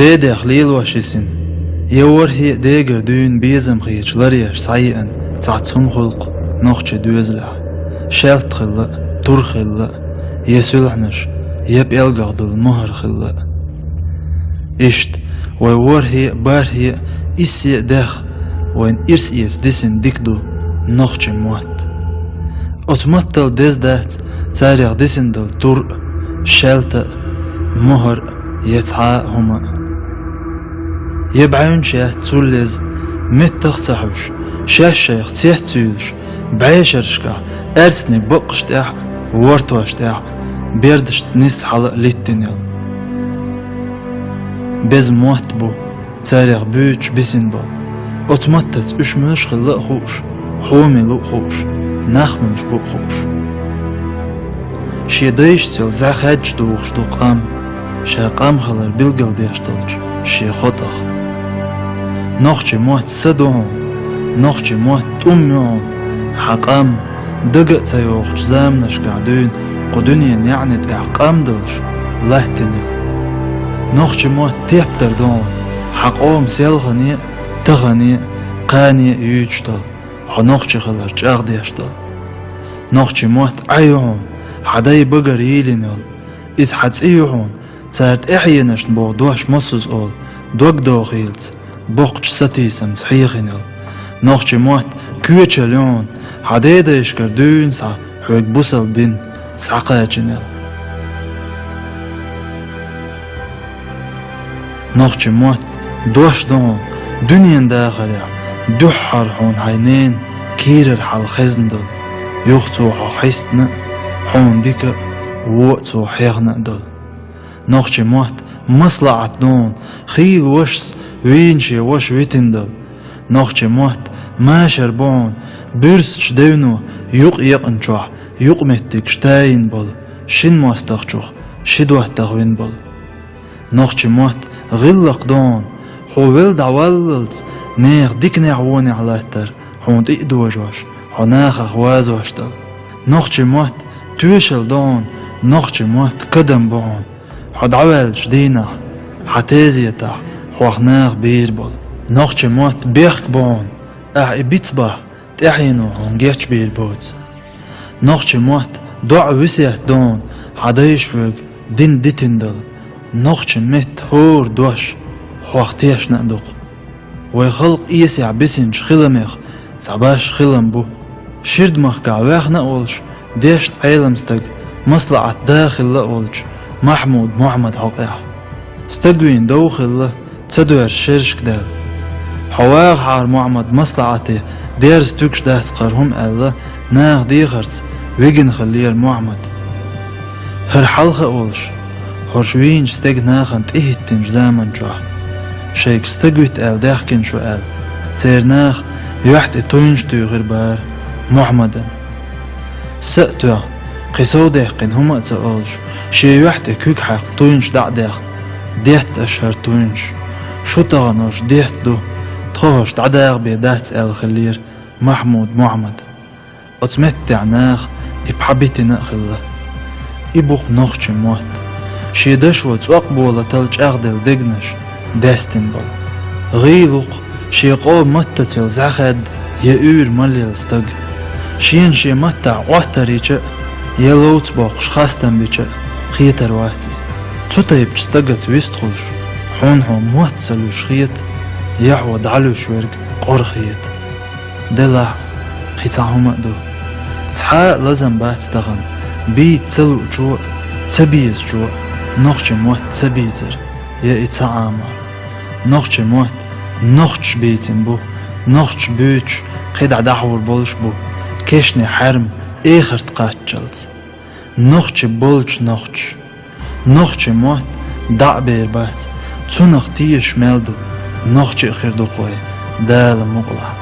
ديدي خليل واشيسن يور هي ديگر دون بيزم خيش لريش سعيئن تعتصم خلق نوخش دوزلع شالت خلق تور خلق يسولحنش يب يلقغدل مهر خلق اشت ويور هي بار هي اسي داخ وين ارس ايس ديسن ديكدو نوخش موات اتمتل ديز دات تاريخ ديسن دل تور شالت مهر يتعا هما يبعون شاه تولز متخصحوش شاه شيخ تيه تولش بعيشرشكا ارسني بقش تاح ورتوش تاح بيردش تنس حلق ليتنيل بز موت بو تاريخ بيوش بسن بال اتمتت اشمش خلق خوش حومي لو خوش نخمنش بو خوش شي دايش تل زاخاج دوخش دو قام شا قام خلر بالقل ديشتلج شي خطخ نوخش موت سدوهم نوخش موت أميهم حقام دقق تيوخش زامنش قاعدين قدنين يعني تأحقام دلش لهتني نوخش موت تيبتر دون حقوم سيلغني تغني قاني يوجتل حنوخش خلر جاغ ديشتل نوخش موت عيون حداي بقر يلينل إز حتسيحون تارت إحينش بوضوش مصوص أول دوك دوغيلت بوقش ستيسم صحيحينل نوخش موت كويتشلون حدايدا يشكر دون سا حوك بوصل بين ساقاجنل نوخش موت دوش دون دنيا داخل دوحر حون عينين كيرر حال خزندل يوختو حيستنا حون ديك وقتو حيغنا دل نوخش موت مصلعة دون خيل وشس وينشي وش ويتندل نوخش موت ما شربون برس شدونو يقنشوح يقمتك شتاين بل شن مواستخشوخ شدوه تغوين بل نوخش موت غلق دون حوول دعواللت نيغ ديك نعووني علاتر حون تقدوجوش حناخ اخوازوش دل نوخش موت توشل دون نوخش موت قدم بون حد عوال شدينا حتازيتا حوخناغ بيربل نوخش موت بيخك بون بيتصبح تحينو هنجيتش بيربوت نوخش موت دع وسيح دون حدايش وق دين ديتندل نوخش مت هور دوش حوختيش نقدق ويخلق إيسع بسنش خلميخ سعباش خلم بو شرد مخكع واخ نقولش ديش عيلمستق مصلعة داخل لقولش محمود محمد حقيح استقوين دوخل تدوير شرش كدال حواغ حار محمد مصلعتي ديرس توكش داس قرهم ألا ناغ ديخرت ويجن خلير محمد هر حلقة قولش هرشوين استق ناخنت إهتنج زامن جوح شيك استقويت أل داخكن شو أل تير ناغ يوحد اتوينش غير بار محمدا سأتوا قيسو داخن هما تقولش شي وحد كوك حق توينش دع داخ ديت أشهر توينش شو تغنوش ديت دو تخوش دعداغ بيدات آل خلير محمود محمد اتمتع ناخ إبحبيتي ناخله إبوخ نوخش موت شي دشوة تقبول تلج أغدل دقنش داستن بل غيلوق شي قوم متتل زخد يأور مليل استق شين شي متع واتريچ يلوت باقش خاستن بيچ خيتر واتي تطيب تستقت ويستخلش حونهم موتسلوش خيت يعود علوش ورق قرخيت دلع قطعهم أدو تحاق لازم بات تغن بي تسلو جوع تبيز جوع نوخش موت تبيزر يا إتعامر نوخش موت نوخش بيتن بو نوخش بيوش قيد عدحور بولش بو كشني حرم إخر تقاتشلت نوخش بولش نوخش موت دع بيربات تونخ تيش مالدو نوخش إخر دو قوي دال مغلع